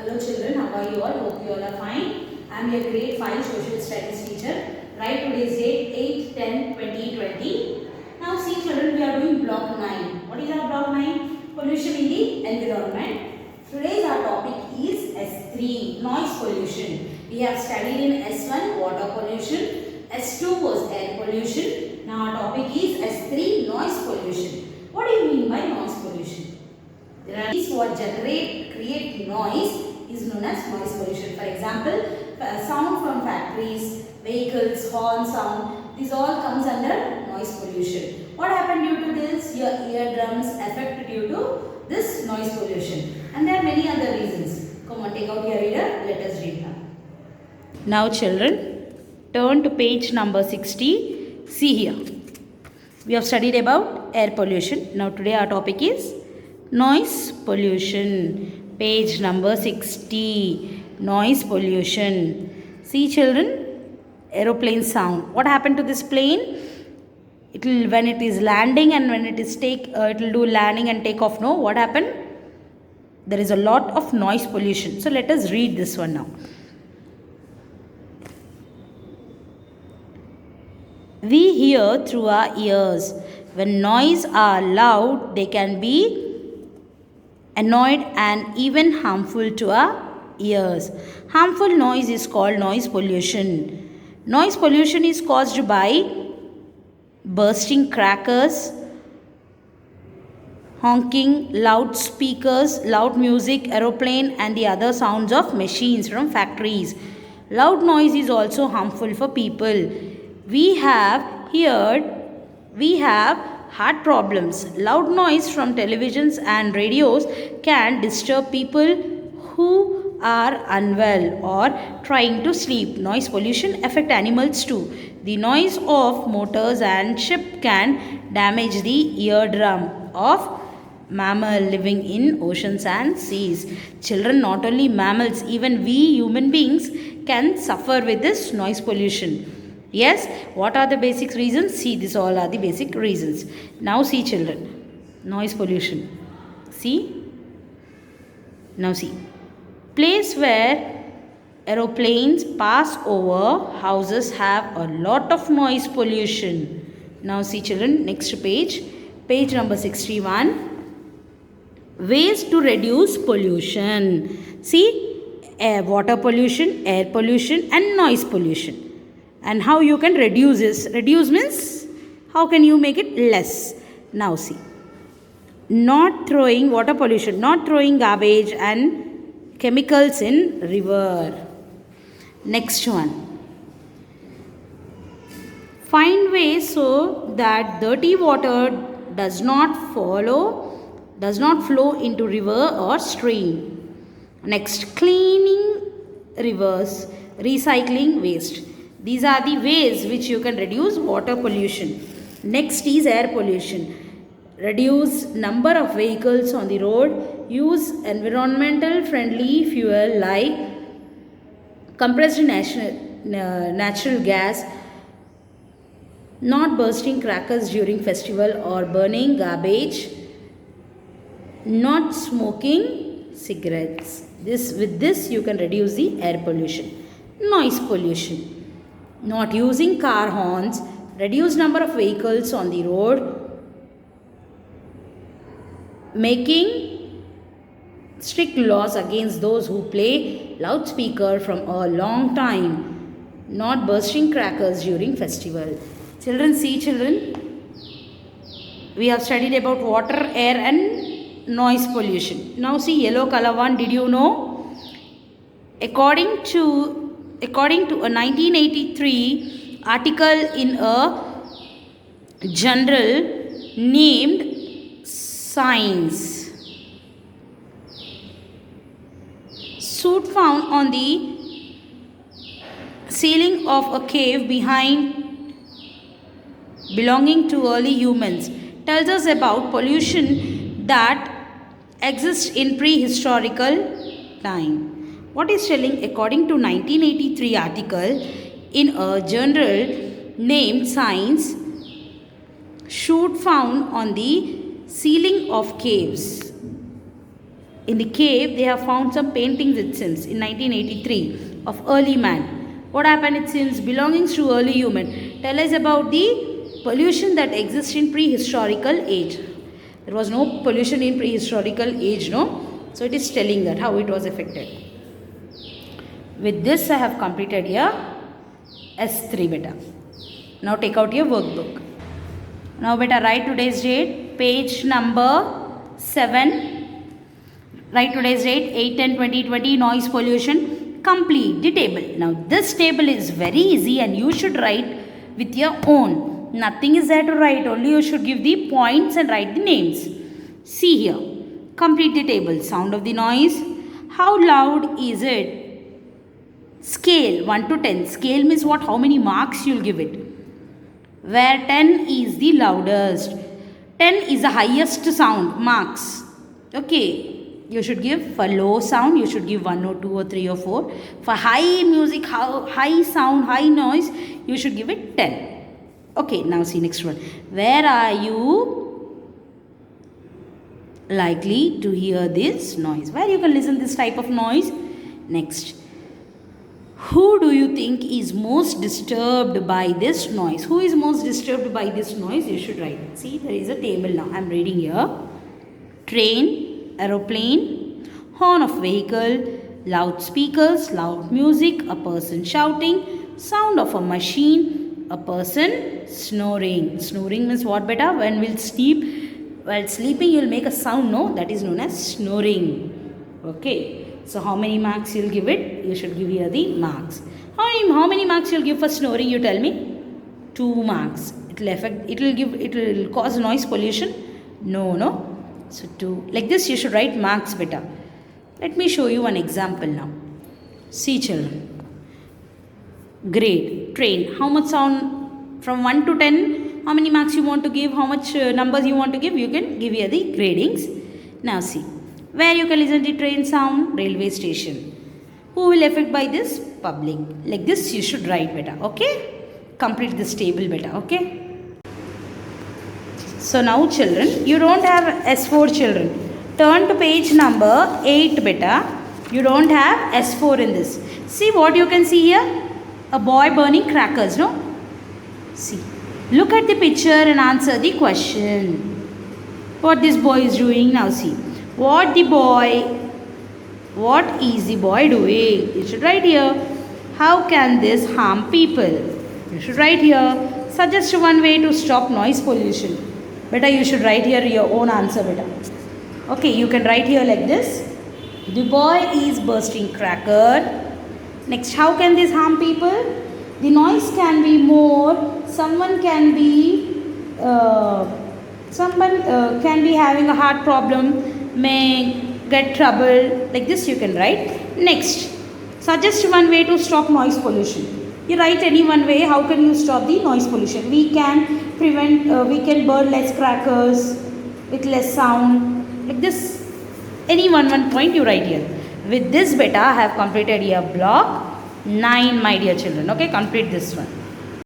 Hello children, how are you all? Hope you all are fine. I am your grade 5 social studies teacher. Right, today's date 8-10-2020. Now see children, we are doing block 9. What is our block 9? Pollution in the environment. Today's our topic is S3, noise pollution. We have studied in S1, water pollution. S2 was air pollution. Now our topic is S3, noise pollution. What do you mean by noise pollution? There are these what create noise is known as noise pollution. For example, sound from factories, vehicles, horn sound, this all comes under noise pollution. What happened due to this? Your eardrums affect due to this noise pollution. And there are many other reasons. Come on, take out your reader. Let us read now. Now children, turn to page number 60. See here. We have studied about air pollution. Now today our topic is noise pollution. Page number 60. Noise pollution. See children, aeroplane sound. What happened to this plane? It will, when it is landing and when it is it will do landing and take off. No, what happened? There is a lot of noise pollution. So let us read this one now. We hear through our ears. When noise are loud, they can be annoyed and even harmful to our ears. Harmful noise is called noise pollution. Noise pollution is caused by bursting crackers, honking, loudspeakers, loud music, aeroplane and the other sounds of machines from factories. Loud noise is also harmful for people. We have heart problems. Loud noise from televisions and radios can disturb people who are unwell or trying to sleep. Noise pollution affects animals too. The noise of motors and ship can damage the eardrum of mammal living in oceans and seas. Children, not only mammals, even we human beings can suffer with this noise pollution. Yes, what are the basic reasons? See, these all are the basic reasons. Now see children, noise pollution. See? Now see. Place where aeroplanes pass over houses have a lot of noise pollution. Now see children, next page. Page number 61. Ways to reduce pollution. See, water pollution, air pollution and noise pollution. And how you can reduce this. Reduce means how can you make it less. Now see. Not throwing water pollution. Not throwing garbage and chemicals in river. Next one. Find ways so that dirty water does not flow into river or stream. Next. Cleaning rivers. Recycling waste. These are the ways which you can reduce water pollution. Next is air pollution. Reduce number of vehicles on the road. Use environmental friendly fuel like compressed natural gas. Not bursting crackers during festival or burning garbage. Not smoking cigarettes. With this you can reduce the air pollution. Noise pollution. Not using car horns, reduce number of vehicles on the road, making strict laws against those who play loudspeaker from a long time, not bursting crackers during festival. Children, see children, we have studied about water, air and noise pollution. Now see yellow color one, did you know? According to a 1983 article in a journal named Science, soot found on the ceiling of a cave belonging to early humans tells us about pollution that exists in prehistorical time. What is telling? According to 1983 article in a journal named Science, soot found on the ceiling of caves in the cave, they have found some paintings, it seems, in 1983 of early man. What happened? It seems belongings to early human. Tell us about the pollution that exists in prehistorical age. There was no pollution in prehistorical age, no? So it is telling that how it was affected. With this, I have completed here S3 beta. Now take out your workbook. Now beta, write today's date, page number 7. Write today's date 8/10/2020, noise pollution. Complete the table. Now this table is very easy and you should write with your own. Nothing is there to write, only you should give the points and write the names. See here. Complete the table. Sound of the noise. How loud is it? Scale 1 to 10. Scale means what? How many marks you'll give it. Where 10 is the loudest. 10 is the highest sound. Marks. Okay. You should give for low sound, you should give 1 or 2 or 3 or 4. For high music, high sound, high noise, you should give it 10. Okay, now see next one. Where are you likely to hear this noise? Where you can listen this type of noise? Next. Who do you think is most disturbed by this noise? Who is most disturbed by this noise? You should write. See, there is a table now. I am reading here. Train, aeroplane, horn of vehicle, loudspeakers, loud music, a person shouting, sound of a machine, a person snoring. Snoring means what beta? When we'll sleep, while sleeping you'll make a sound, no? That is known as snoring. Okay. So how many marks you'll give it? You should give here the marks. How many marks you'll give for snoring? You tell me. 2 marks. It will cause noise pollution? No. So 2. Like this you should write marks beta. Let me show you one example now. See children. Grade. Train. How much sound from 1 to 10? How many marks you want to give? How much numbers you want to give? You can give here the gradings. Now see. Where you can listen to train sound? Railway station. Who will affect by this? Public. Like this you should write beta. Okay? Complete this table beta. Okay? So now children, you don't have S4 children. Turn to page number 8 beta. You don't have S4 in this. See what you can see here? A boy burning crackers, no? See. Look at the picture and answer the question. What this boy is doing now, see. What is the boy doing? You should write here. How can this harm people? You should write here. Suggest one way to stop noise pollution. Beta, you should write here your own answer beta. Okay, you can write here like this. The boy is bursting cracker. Next, how can this harm people? The noise can be more. Someone can be having a heart problem, may get trouble. Like this you can write. Next, suggest one way to stop noise pollution. You write any one way. How can you stop the noise pollution? We can burn less crackers with less sound. Like this, any one point you write here. With this beta, I have completed here block 9, my dear children. Okay, complete this one.